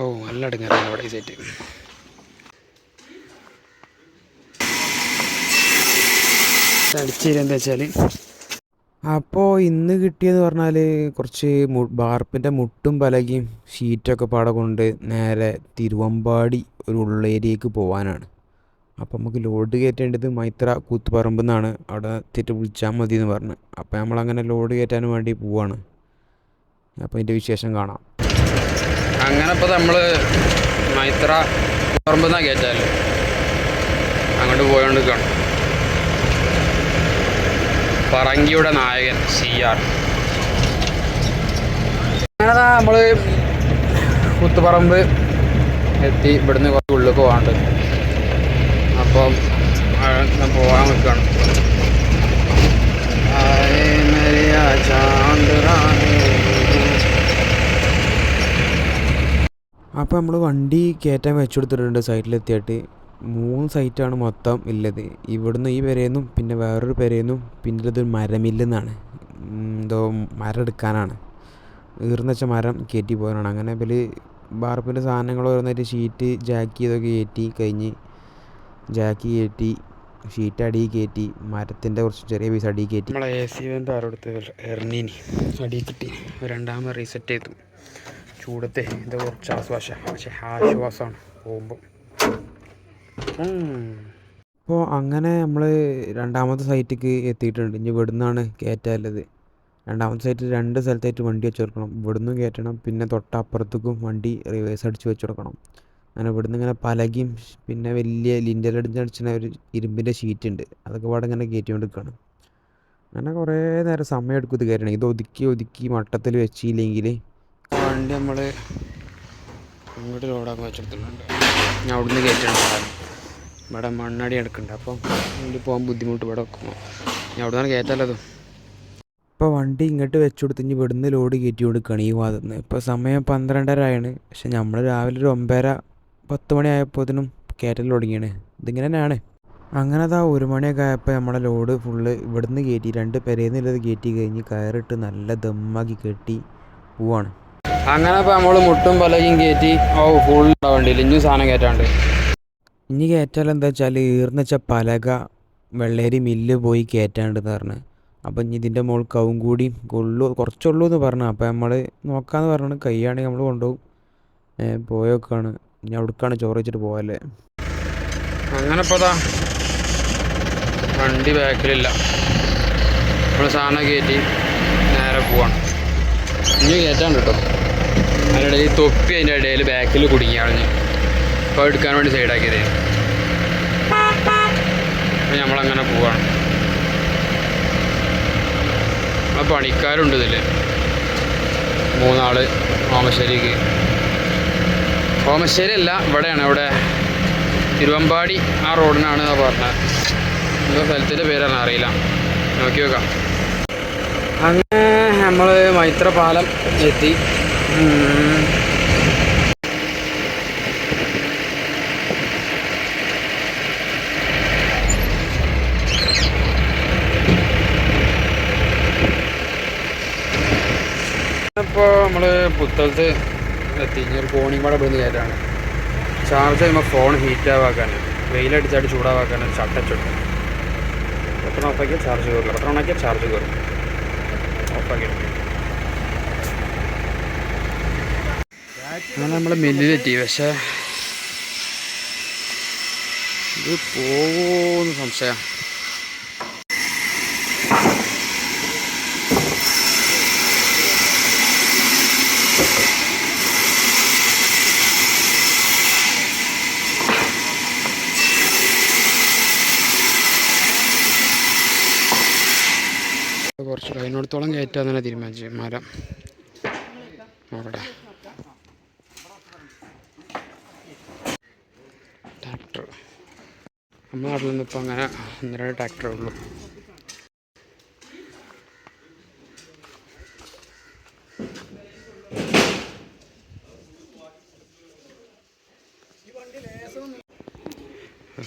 ഓ നല്ല അടുങ്ങാറാണ് അവിടെ ഈ സൈറ്റ്. അടിച്ചേരി എന്താ വെച്ചാൽ അപ്പോൾ ഇന്ന് കിട്ടിയെന്ന് പറഞ്ഞാൽ കുറച്ച് ബാർപ്പിൻ്റെ മുട്ടും പലകയും ഷീറ്റൊക്കെ പാടെ കൊണ്ട് നേരെ തിരുവമ്പാടി ഒരു ഉള്ളേരിയക്ക് പോകാനാണ്. അപ്പോൾ നമുക്ക് ലോഡ് കയറ്റേണ്ടത് മൈത്ര കൂത്തുപറമ്പ് നിന്നാണ്. അവിടെ എത്തിയിട്ട് വിളിച്ചാൽ മതി എന്ന് പറഞ്ഞു. അപ്പോൾ നമ്മളങ്ങനെ ലോഡ് കയറ്റാൻ വേണ്ടി പോവാണ്. അപ്പോൾ ഇതിൻ്റെ വിശേഷം കാണാം. അങ്ങനെ ഇപ്പോൾ നമ്മൾ മൈത്ര പറമ്പ് നിന്നാണ് കയറ്റാമല്ലോ, അങ്ങോട്ട് പോയോണ്ട് കാണും. പറങ്കിയുടെ നായകൻ CR. അങ്ങനെ നമ്മൾ കൂത്തുപറമ്പ് എത്തി. ഇവിടുന്ന് കുറച്ച് ഉള്ളിൽ പോകാണ്ട്. അപ്പം പോകാൻ നിൽക്കുകയാണ്. അപ്പോൾ നമ്മൾ വണ്ടി കയറ്റാൻ വെച്ചു കൊടുത്തിട്ടുണ്ട്. സൈറ്റിലെത്തിയിട്ട് 3 സൈറ്റാണ് മൊത്തം ഉള്ളത്. ഇവിടുന്ന് ഈ പെരേന്നും പിന്നെ വേറൊരു പെരേന്നും പിന്നെ ഇത് മരമില്ലെന്നാണ്, എന്തോ മരം എടുക്കാനാണ്. ഈർന്ന് വെച്ച മരം കയറ്റി പോകാനാണ്. അങ്ങനെ ഇവർ ബാർപ്പിൻ്റെ സാധനങ്ങൾ ഓരോന്നായിട്ട് ഷീറ്റ് ജാക്കി ഇതൊക്കെ കയറ്റി കഴിഞ്ഞ്, ജാക്കി കയറ്റി ഷീറ്റ് അടിയിൽ കയറ്റി, മരത്തിൻ്റെ കുറച്ച് ചെറിയ പീസ് അടിയിൽ കയറ്റി. നമ്മളെ AC വെൻ്റ് ആരോടുത്ത് എറിഞ്ഞിനി അടിയിൽ കിട്ടി. രണ്ടാമത് റീസെറ്റ് ചെയ്തു. ചൂടത്തെ ഇത് കുറച്ച് ആശ്വാസമാണ് പോകുമ്പോൾ. അപ്പോൾ അങ്ങനെ നമ്മൾ രണ്ടാമത്തെ സൈറ്റിക്ക് എത്തിയിട്ടുണ്ട്. ഇനി ഇവിടുന്നാണ് കയറ്റാനുള്ളത്. രണ്ടാമത്തെ സൈറ്റിൽ 2 സ്ഥലത്തായിട്ട് വണ്ടി വെച്ച് കൊടുക്കണം. ഇവിടുന്ന് കയറ്റണം, പിന്നെ തൊട്ടപ്പുറത്തേക്കും വണ്ടി റിവേഴ്സ് അടിച്ച് വെച്ച് കൊടുക്കണം. അങ്ങനെ ഇവിടുന്ന് ഇങ്ങനെ പലകയും പിന്നെ വലിയ ലിൻഡലടിച്ചടിച്ചിന ഒരു ഇരുമ്പിൻ്റെ ഷീറ്റ് ഉണ്ട്, അതൊക്കെ പാടെ ഇങ്ങനെ കയറ്റിക്കൊണ്ട് നിൽക്കുകയാണ്. അങ്ങനെ കുറേ നേരം സമയം എടുക്കും ഇത് കയറ്റണം. ഇത് ഒതുക്കി മട്ടത്തിൽ വെച്ചില്ലെങ്കിൽ വണ്ടി നമ്മൾ ഇങ്ങോട്ട് ലോഡാക്കാൻ വെച്ചെടുത്തിട്ടുണ്ട്. ഞാൻ അവിടുന്ന് കയറ്റണം. ഇവിടെ മണ്ണടി എടുക്കുന്നുണ്ട്, അപ്പം വണ്ടി പോകാൻ ബുദ്ധിമുട്ട്. ഇവിടെ വെക്കുമ്പോൾ ഞാൻ അവിടെ നിന്നാണ് കയറ്റാലതും. ഇപ്പോൾ വണ്ടി ഇങ്ങോട്ട് വെച്ച് കൊടുത്ത് ഇനി ഇവിടുന്ന് ലോഡ് കയറ്റി കൊടുക്കുകയാണ് ഈ ഭാഗത്തുനിന്ന്. ഇപ്പോൾ സമയം 12:30 ആയാണ്. പക്ഷെ നമ്മൾ രാവിലെ ഒരു 9:30-10 മണി ആയപ്പോഴത്തേനും കയറ്റൽ തുടങ്ങിയാണ്. ഇതിങ്ങനെ തന്നെയാണ്. അങ്ങനെ അതാ 1 മണിയൊക്കെ ആയപ്പോൾ നമ്മളെ ലോഡ് ഫുള്ള് ഇവിടുന്ന് കയറ്റി 2 പെരേന്നുള്ളത് കയറ്റി കഴിഞ്ഞ് കയറിട്ട് നല്ല ദമ്മാക്കി കെട്ടി പോവാണ്. അങ്ങനെ ഇപ്പോൾ നമ്മൾ മുട്ടും പലകയും കയറ്റി ഫുൾ വണ്ടിയിൽ ഇനിയും സാധനം കയറ്റാണ്ട്. ഇനി കയറ്റാൽ എന്താ വെച്ചാൽ ഈർന്ന് വെച്ച പലക വെള്ളേരി മില്ല് പോയി കയറ്റാണ്ടെന്ന് പറഞ്ഞ്. അപ്പം ഇനി ഇതിൻ്റെ മുകളിൽ കവും കൂടി കുറച്ചുള്ളൂ എന്ന് പറഞ്ഞു. അപ്പോൾ നമ്മൾ നോക്കാമെന്ന് പറഞ്ഞു. കൈയാണെങ്കിൽ നമ്മൾ കൊണ്ടുപോകും. പോയൊക്കെയാണ്. ഇനി അവിടേക്കാണ് ചോറ് വെച്ചിട്ട് പോകല്ലേ. അങ്ങനെ ഇപ്പോൾ അതാ വണ്ടി ബാക്കിലില്ല. നമ്മൾ സാധനം കയറ്റി നേരെ പോവാണ്. ഇനി കയറ്റാണ്ട് കേട്ടോ. അതിൻ്റെ ഇടയിൽ തൊപ്പി അതിൻ്റെ ഇടയിൽ ബാക്കിൽ കുടുങ്ങി കളഞ്ഞ്. അപ്പോൾ എടുക്കാൻ വേണ്ടി സൈഡാക്കിയതേ. അപ്പോൾ നമ്മളങ്ങനെ പോവാണ്. ആ പണിക്കാരുണ്ട് ഇതിൽ 3 ആൾ. ഓമശ്ശേരിക്ക് ഓമശ്ശേരി അല്ല, ഇവിടെയാണ്. ഇവിടെ തിരുവമ്പാടി ആ റോഡിനാണ് പറഞ്ഞത്. എന്തോ സ്ഥലത്തിൻ്റെ പേരാണ് അറിയില്ല, നോക്കി വെക്കാം. അങ്ങനെ നമ്മൾ മൈത്ര പാലം എത്തി. ഇപ്പോൾ നമ്മൾ പുത്തലത്ത് എത്തി. ഇനി ഒരു ഫോണിങ് കൂടെ ഇവിടുന്ന് കയറ്റാണ്. ചാർജ് ചെയ്യുമ്പോൾ ഫോൺ ഹീറ്റാവാക്കാൻ, വെയിലടിച്ചായിട്ട് ചൂടാവാക്കാൻ ഒരു ചട്ടച്ചുണ്ട്. എത്ര ഓഫാക്കിയാൽ ചാർജ് കയറില്ല, എത്ര ഓണാക്കിയാൽ ചാർജ് കയറും. ഓഫാക്കി അങ്ങനെ നമ്മൾ മില്ലിലെത്തി. പക്ഷേ ഇത് പോകുമെന്ന് സംശയം. കുറച്ച് കഴിഞ്ഞിടത്തോളം കയറ്റാൻ തന്നെ തീരുമാനിച്ചു. മരം നോക്കട്ടെ. ട്രാക്ടർ നമ്മുടെ നാട്ടിൽ നിന്ന് ഇപ്പോൾ അങ്ങനെ 1-2 ട്രാക്ടറേ ഉള്ളൂ.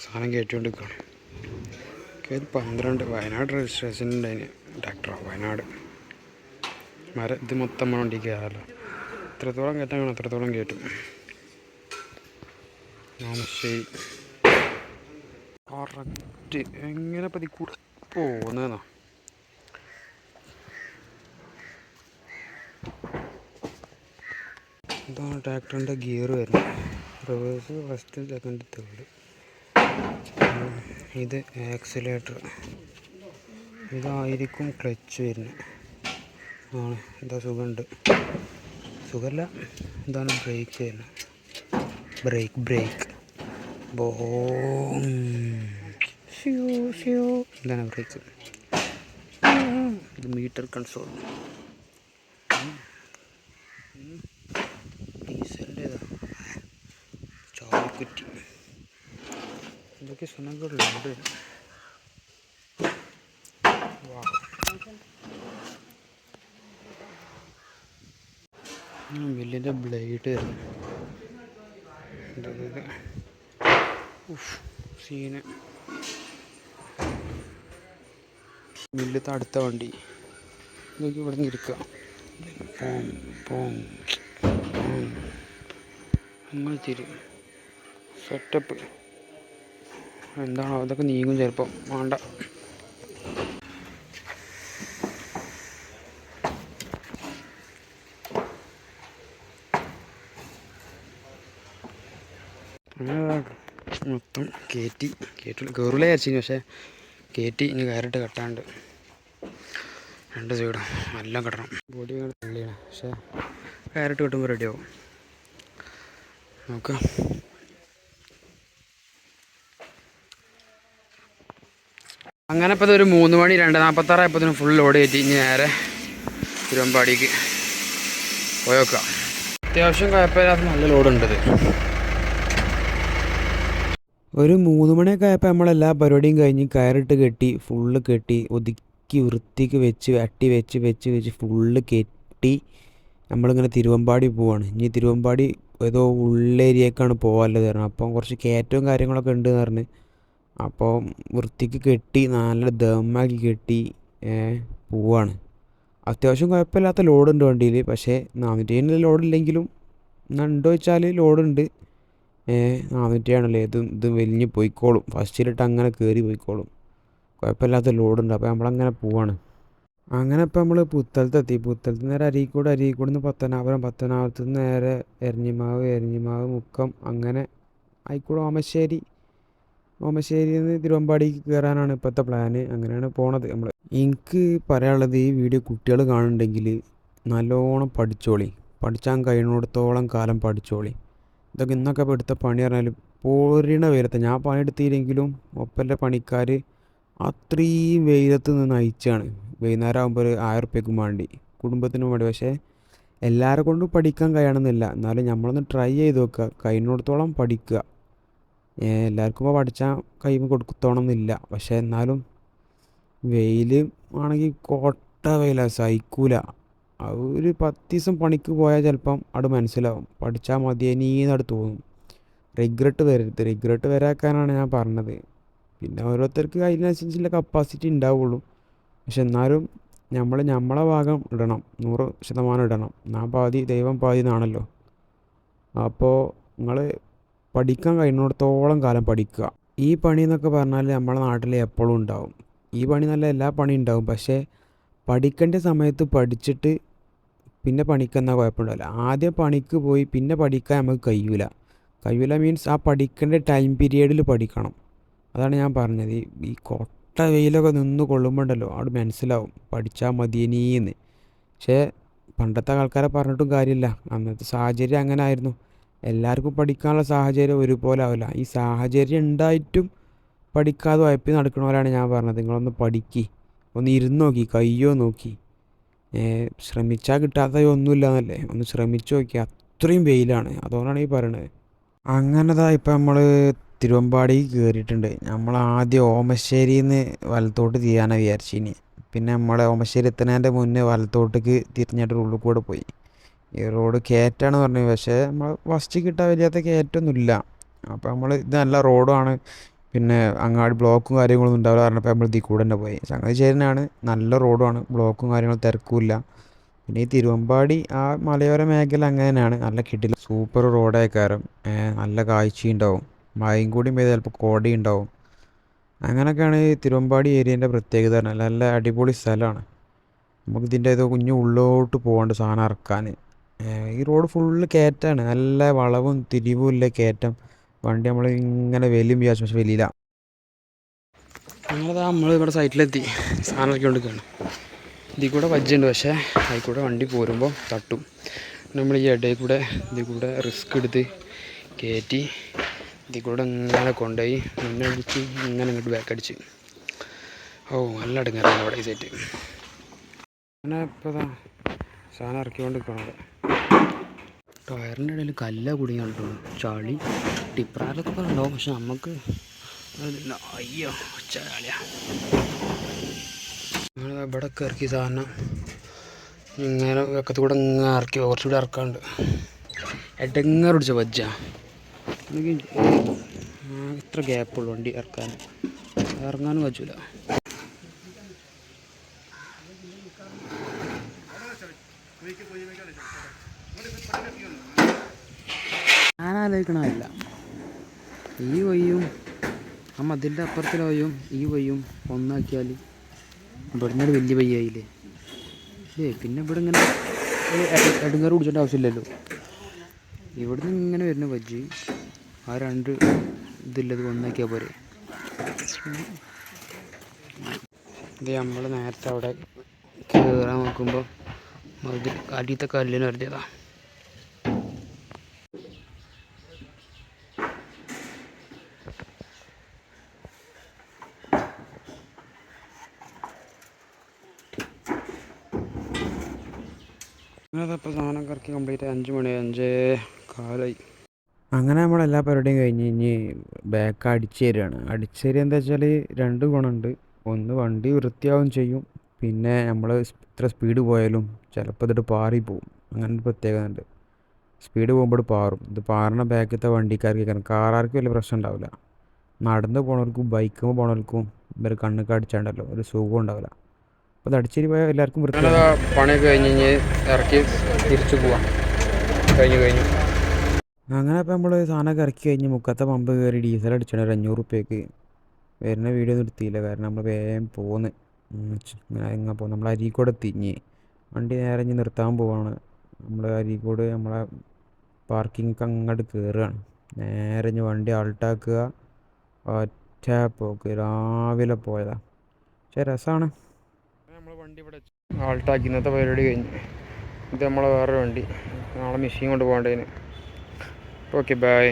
സാധനം കയറ്റിക്കൊണ്ടിരിക്കുകയാണ്. 12 വയനാട് രജിസ്ട്രേഷൻ ഉണ്ടായിന് ട്രാക്ടറോ വയനാട്. ഇത് മൊത്തം വണ്ടിക്ക് കയറാമല്ലോ. എത്രത്തോളം കയറ്റാൻ കാണും അത്രത്തോളം കയറ്റും. ശരി കറക്റ്റ് എങ്ങനെ പതി കൂടെ പോകുന്നതെന്നോ. ഇതാണ് ട്രാക്ടറിൻ്റെ ഗിയർ വരുന്നത്. Reverse, first, second, third. ഇത് ആക്സിലേറ്റർ. ഇതായിരിക്കും ക്ലച്ച് വരുന്നത്. ആണ് എന്താ സുഖമുണ്ട്. സുഖമല്ല, എന്താണ് ബ്രേക്ക് വരുന്നത്. ബ്രേക്ക് ഇതാണ് ബ്രേക്ക്. ഇത് മീറ്റർ കൺസോൾ. ഡീസലിൻ്റെതാ ചാവക്കുറ്റി. ഇതൊക്കെ സുനങ്ങളുണ്ട്. മില്ലിൻ്റെ ബ്ലേഡ് സീന്. മില്ലത്തെ അടുത്ത വണ്ടി ഇതൊക്കെ ഇവിടെ നിന്ന് ഇരിക്കുക. അങ്ങനെ തിരി സെറ്റപ്പ് എന്താണോ അതൊക്കെ നീങ്ങും ചിലപ്പം. വേണ്ട. മൊത്തം കയറില്ല വിചാരിച്ചു, പക്ഷേ കയറ്റി. ഇനി കയറിട്ട് കെട്ടാണ്ട് 2 സൈഡും എല്ലാം കെട്ടണം. ബോഡി തള്ളിയാണ്, പക്ഷേ കയറിട്ട് കെട്ടുമ്പോൾ റെഡിയാവും. നോക്കാം. അങ്ങനെ ഇപ്പോൾ ഒരു 3 മണി 2:46 ആയപ്പോൾ ഫുൾ ലോഡ് കയറ്റി. ഇനി നേരെ തിരുവമ്പാടിക്ക് പോയി നോക്കാം. അത്യാവശ്യം കുഴപ്പമില്ലാത്ത നല്ല ലോഡുണ്ടത്. ഒരു 3 മണിയൊക്കെ ആയപ്പോൾ നമ്മളെല്ലാ പരിപാടിയും കഴിഞ്ഞ് കയറിട്ട് കെട്ടി ഫുള്ള് കെട്ടി ഒതുക്കി വൃത്തിക്ക് വെച്ച് അട്ടി വെച്ച് ഫുള്ള് കെട്ടി നമ്മളിങ്ങനെ തിരുവമ്പാടി പോവാണ്. ഇനി തിരുവമ്പാടി ഏതോ ഉള്ളേരിയേക്കാണ് പോകാനുള്ളത് പറഞ്ഞു. അപ്പം കുറച്ച് കയറ്റവും കാര്യങ്ങളൊക്കെ ഉണ്ടെന്ന് പറഞ്ഞ് അപ്പോൾ വൃത്തിക്ക് കെട്ടി നല്ല ദമ്മാക്കി കെട്ടി പോവാണ്. അത്യാവശ്യം കുഴപ്പമില്ലാത്ത ലോഡുണ്ട് വണ്ടിയിൽ. പക്ഷേ 470 ലോഡില്ലെങ്കിലും ഉണ്ടോ വെച്ചാൽ ലോഡുണ്ട്. 400 ആണല്ലേ. ഇത് വലിഞ്ഞ് പോയിക്കോളും. ഫസ്റ്റിലിട്ട് അങ്ങനെ കയറി പോയിക്കോളും. കുഴപ്പമില്ലാത്ത ലോഡുണ്ട്. അപ്പോൾ നമ്മളങ്ങനെ പോവാണ്. അങ്ങനെ ഇപ്പോൾ നമ്മൾ പുത്തലത്തെത്തി. പുത്തലത്ത് നേരെ അരീക്കോട് നിന്ന് പത്തനാപുരം, പത്തനാപുരത്ത് നിന്ന് നേരെ എരഞ്ഞിമാവ് മുക്കം, അങ്ങനെ ആയിക്കോട് ഓമശ്ശേരിയിൽ നിന്ന് തിരുവമ്പാടിക്ക് കയറാനാണ് ഇപ്പോഴത്തെ പ്ലാന്. അങ്ങനെയാണ് പോണത് നമ്മൾ. എനിക്ക് പറയാനുള്ളത്, ഈ വീഡിയോ കുട്ടികൾ കാണുന്നുണ്ടെങ്കിൽ നല്ലോണം പഠിച്ചാൻ കഴിയുന്നിടത്തോളം കാലം പഠിച്ചോളി. ഇതൊക്കെ ഇന്നൊക്കെ ഇപ്പോൾ എടുത്ത പണി പറഞ്ഞാൽ പൊരിണ വെയിലത്ത്. ഞാൻ പണിയെടുത്തില്ലെങ്കിലും ഒപ്പൻ്റെ പണിക്കാർ അത്രയും വെയിലത്ത് നിന്ന് നയിച്ചാണ്. വൈകുന്നേരം ആകുമ്പോൾ ഒരു 1000 ഉറുപ്പ്യക്കും വേണ്ടി, കുടുംബത്തിനും വേണ്ടി. പക്ഷേ എല്ലാവരെ കൊണ്ടും പഠിക്കാൻ കഴിയണമെന്നില്ല. എന്നാലും നമ്മളൊന്ന് ട്രൈ ചെയ്ത് നോക്കുക. കഴിയുന്നിടത്തോളം പഠിക്കുക. എല്ലാവർക്കും ഇപ്പോൾ പഠിച്ചാൽ കഴിയുമ്പോൾ കൊടുത്തോണമെന്നില്ല. പക്ഷേ എന്നാലും വെയിൽ ആണെങ്കിൽ കോട്ട വെയിലാണ്, സഹിക്കൂല. ഒരു 10 ദിവസം പണിക്ക് പോയാൽ ചിലപ്പം അവിടെ മനസ്സിലാവും പഠിച്ചാൽ മതിയെന്നീന്നവിടെ തോന്നും. റിഗ്രറ്റ് വരാക്കാനാണ് ഞാൻ പറഞ്ഞത്. പിന്നെ ഓരോരുത്തർക്ക് അതിനനുസരിച്ചുള്ള കപ്പാസിറ്റി ഉണ്ടാവുള്ളൂ. പക്ഷെ എന്നാലും നമ്മളെ ഭാഗം ഇടണം, 100% ഇടണം. ഞാൻ പാതി ദൈവം പാതി എന്നാണല്ലോ. അപ്പോൾ നിങ്ങൾ പഠിക്കാൻ കഴിയുന്നിടത്തോളം കാലം പഠിക്കുക. ഈ പണി എന്നൊക്കെ പറഞ്ഞാൽ നമ്മളെ നാട്ടിൽ എപ്പോഴും ഉണ്ടാവും. ഈ പണി നല്ല എല്ലാ പണിയും ഉണ്ടാവും. പക്ഷേ പഠിക്കേണ്ട സമയത്ത് പഠിച്ചിട്ട് പിന്നെ പണിക്കെന്നാൽ കുഴപ്പമുണ്ടാവില്ല. ആദ്യം പണിക്ക് പോയി പിന്നെ പഠിക്കാൻ നമുക്ക് കഴിയൂല മീൻസ് ആ പഠിക്കേണ്ട ടൈം പീരിയഡിൽ പഠിക്കണം. അതാണ് ഞാൻ പറഞ്ഞത്. ഈ കൊട്ട വെയിലൊക്കെ നിന്ന് കൊള്ളുമ്പോണ്ടല്ലോ അവിടെ മനസ്സിലാവും പഠിച്ചാൽ മതിയെന്നീന്ന്. പക്ഷേ പണ്ടത്തെ ആൾക്കാരെ പറഞ്ഞിട്ടും കാര്യമില്ല. അന്നത്തെ സാഹചര്യം അങ്ങനെ ആയിരുന്നു. എല്ലാവർക്കും പഠിക്കാനുള്ള സാഹചര്യം ഒരുപോലെ ആവില്ല. ഈ സാഹചര്യം ഉണ്ടായിട്ടും പഠിക്കാതെ ഉഴപ്പി നടക്കണവരാണ് ഞാൻ പറഞ്ഞത്. നിങ്ങളൊന്ന് പഠിക്ക്, ഒന്ന് ഇരുന്ന് നോക്കി, കയ്യോ നോക്കി. ശ്രമിച്ചാൽ കിട്ടാത്ത ഒന്നുമില്ല എന്നല്ലേ. ഒന്ന് ശ്രമിച്ചു നോക്കി. അത്രയും വെയിലാണ്. അതുകൊണ്ടാണ് ഈ പറയണത്. അങ്ങനെതാ ഇപ്പം നമ്മൾ തിരുവമ്പാടി കയറിയിട്ടുണ്ട്. നമ്മൾ ആദ്യം ഓമശ്ശേരിയിൽ നിന്ന് വലത്തോട്ട് തിരിയാനാണ് വിചാരിച്ചിനി. പിന്നെ നമ്മൾ ഓമശ്ശേരി എത്തുന്നതിൻ്റെ മുന്നേ വലത്തോട്ടേക്ക് തിരിഞ്ഞിട്ട് ഉള്ളിൽ കൂടെ പോയി. ഈ റോഡ് കയറ്റാണ് പറഞ്ഞത്. പക്ഷേ നമ്മൾ ഫസ്റ്റ് കിട്ടാൻ വലിയാത്ത കയറ്റമൊന്നുമില്ല. അപ്പോൾ നമ്മൾ ഇത് നല്ല റോഡാണ്. പിന്നെ അങ്ങാടി ബ്ലോക്കും കാര്യങ്ങളൊന്നും ഉണ്ടാവില്ല പറഞ്ഞപ്പോൾ നമ്മൾ ഇതിൽ കൂടെ തന്നെ പോയി. സംഗതി ശരിയാണ്, നല്ല റോഡുമാണ്. ബ്ലോക്കും കാര്യങ്ങളും തിരക്കുമില്ല. പിന്നെ ഈ തിരുവമ്പാടി ആ മലയോര മേഖല അങ്ങനെ തന്നെയാണ്. നല്ല കിടിലൻ സൂപ്പർ റോഡേക്കാരം. നല്ല കാഴ്ചയുണ്ടാവും. മഴയും കൂടി പെയ്താൽ ചിലപ്പോൾ കോടയുണ്ടാവും. അങ്ങനെയൊക്കെയാണ് ഈ തിരുവമ്പാടി ഏരിയേൻ്റെ പ്രത്യേകത പറഞ്ഞാൽ. നല്ല അടിപൊളി സ്ഥലമാണ്. നമുക്ക് ഇതിൻ്റെ ഏതോ കുഞ്ഞു ഉള്ളോട്ട് പോകാണ്ട് സാധനം ഇറക്കാൻ. ഈ റോഡ് ഫുള്ള് കയറ്റാണ്. നല്ല വളവും തിരിവും ഇല്ല കയറ്റം. വണ്ടി നമ്മൾ ഇങ്ങനെ വലിയും വിചാരിച്ചു, പക്ഷെ വലിയില്ല. ഞങ്ങളതാ നമ്മൾ ഇവിടെ സൈറ്റിലെത്തി സാധനം ഇറക്കിക്കൊണ്ടിരിക്കുകയാണ്. ഇതിൽ കൂടെ വജ്ജുണ്ട്, പക്ഷേ അതിൽ കൂടെ വണ്ടി പോരുമ്പോൾ തട്ടും. നമ്മൾ ഈ ഇടയിൽ കൂടെ ഇതിൽ കൂടെ റിസ്ക് എടുത്ത് കയറ്റി ഇതിൽ കൂടെ ഇങ്ങനെ കൊണ്ടുപോയി മുന്നേ അടിച്ച് ഇങ്ങനെ ഇങ്ങോട്ട് ബാക്കടിച്ച്. നല്ല അടുങ്ങാറാണ് അവിടെ ഈ സൈറ്റ്. അങ്ങനെ ഇപ്പോൾ സാധനം ഇറക്കിക്കൊണ്ട് നിൽക്കണം. അവിടെ ടയറിൻ്റെ ഇടയിൽ കല്ല കുടുങ്ങി കണ്ടു. ചളി ടിപ്പറാരൊക്കെ ഉണ്ടാവും, പക്ഷെ നമുക്ക് അയ്യോ ചളിയാ. ഞങ്ങൾ ഇവിടെ ഇറക്കി സാധനം ഇങ്ങനെ വെക്കത്തുകൂടെ ഇങ്ങനെ ഇറക്കി കുറച്ചുകൂടെ ഇറക്കാണ്ട്. എടങ്ങാറ് പിടിച്ച വജ്ജ. എനിക്ക് ഇത്ര ഗ്യാപ്പുള്ളൂ വണ്ടി ഇറക്കാൻ, ഇറങ്ങാനും പറ്റൂല. ഞാനാലോചിക്കണമല്ല, ഈ വയ്യും ആ മതിലിൻ്റെ അപ്പുറത്തിലെ വയ്യും ഈ വയ്യും ഒന്നാക്കിയാൽ ഇവിടുന്ന് വലിയ വയ്യായില്ലേ. പിന്നെ ഇവിടെ ഇങ്ങനെ എടങ്ങാറ് പിടിച്ചേണ്ട ആവശ്യമില്ലല്ലോ. ഇവിടുന്ന് ഇങ്ങനെ വരുന്ന വജ്ജി ആ രണ്ട് ഇതില്ലത് ഒന്നാക്കിയാൽ പോരെ. ഇത് നമ്മൾ നേരത്തെ അവിടെ കയറാൻ നോക്കുമ്പോൾ മതിൽ അടിയത്തെ കല്ലിന് വരുത്തിയതാ. അങ്ങനതപ്പോൾ സാധനം കറക്കി കംപ്ലീറ്റ് 5 മണി 5:15 അങ്ങനെ നമ്മളെല്ലാ പരിപാടിയും കഴിഞ്ഞ് ഇനി ബാക്ക് അടിച്ചു തരികയാണ്. അടിച്ചു തരിക എന്താ വെച്ചാൽ 2 ഗുണമുണ്ട്. ഒന്ന്, വണ്ടി വൃത്തിയാവും ചെയ്യും. പിന്നെ നമ്മൾ ഇത്ര സ്പീഡ് പോയാലും ചിലപ്പോൾ ഇതിട്ട് പാറിപ്പോവും. അങ്ങനെ ഒരു പ്രത്യേകത ഉണ്ട്. സ്പീഡ് പോകുമ്പോൾ പാറും. ഇത് പാറണ ബാക്കിലത്തെ വണ്ടിക്കാർക്ക് കാരണം കാറാർക്ക് വലിയ പ്രശ്നം ഉണ്ടാവില്ല. നടന്ന് പോണവർക്കും ബൈക്കുമ്പോൾ പോണവർക്കും ഇവർ കണ്ണൊക്കെ അടിച്ചാണ്ടല്ലോ ഒരു സുഖം ഉണ്ടാവില്ല. അപ്പോൾ അത് അടിച്ചേരി പോയാൽ എല്ലാവർക്കും പണിയൊക്കെ കഴിഞ്ഞ് ഇറക്കി തിരിച്ചു പോവാം. കഴിഞ്ഞു അങ്ങനെ അപ്പോൾ നമ്മൾ സാധനമൊക്കെ ഇറക്കി കഴിഞ്ഞ് മുക്കത്തെ പമ്പ് കയറി ഡീസൽ അടിച്ചാണ് ഒരു 500 റുപ്യക്ക്. വരുന്ന വീഡിയോ ഒന്നും എടുത്തില്ല, കാരണം നമ്മൾ വേഗം പോന്ന് ഇങ്ങനെ പോകും. നമ്മൾ അരീക്കോട് എത്തിഞ്ഞ് വണ്ടി നേരെ ഇഞ്ഞ് നിർത്താൻ പോവാണ്. നമ്മൾ അരീക്കോട് നമ്മളെ പാർക്കിങ്ങൊക്കെ അങ്ങോട്ട് കയറുകയാണ്. നേരെ ഇഞ്ഞ് വണ്ടി ആൾട്ടാക്കുക. ഒറ്റ പോക്ക് രാവിലെ പോയതാണ്, പക്ഷേ രസമാണ്. നമ്മൾ വണ്ടി ഇവിടെ ആൾട്ടാക്കി ഇന്നത്തെ പരിപാടി കഴിഞ്ഞ്. ഇത് നമ്മളെ വേറൊരു വണ്ടി, നാളെ മെഷീൻ കൊണ്ട് പോകേണ്ടതിന്. Okay bye.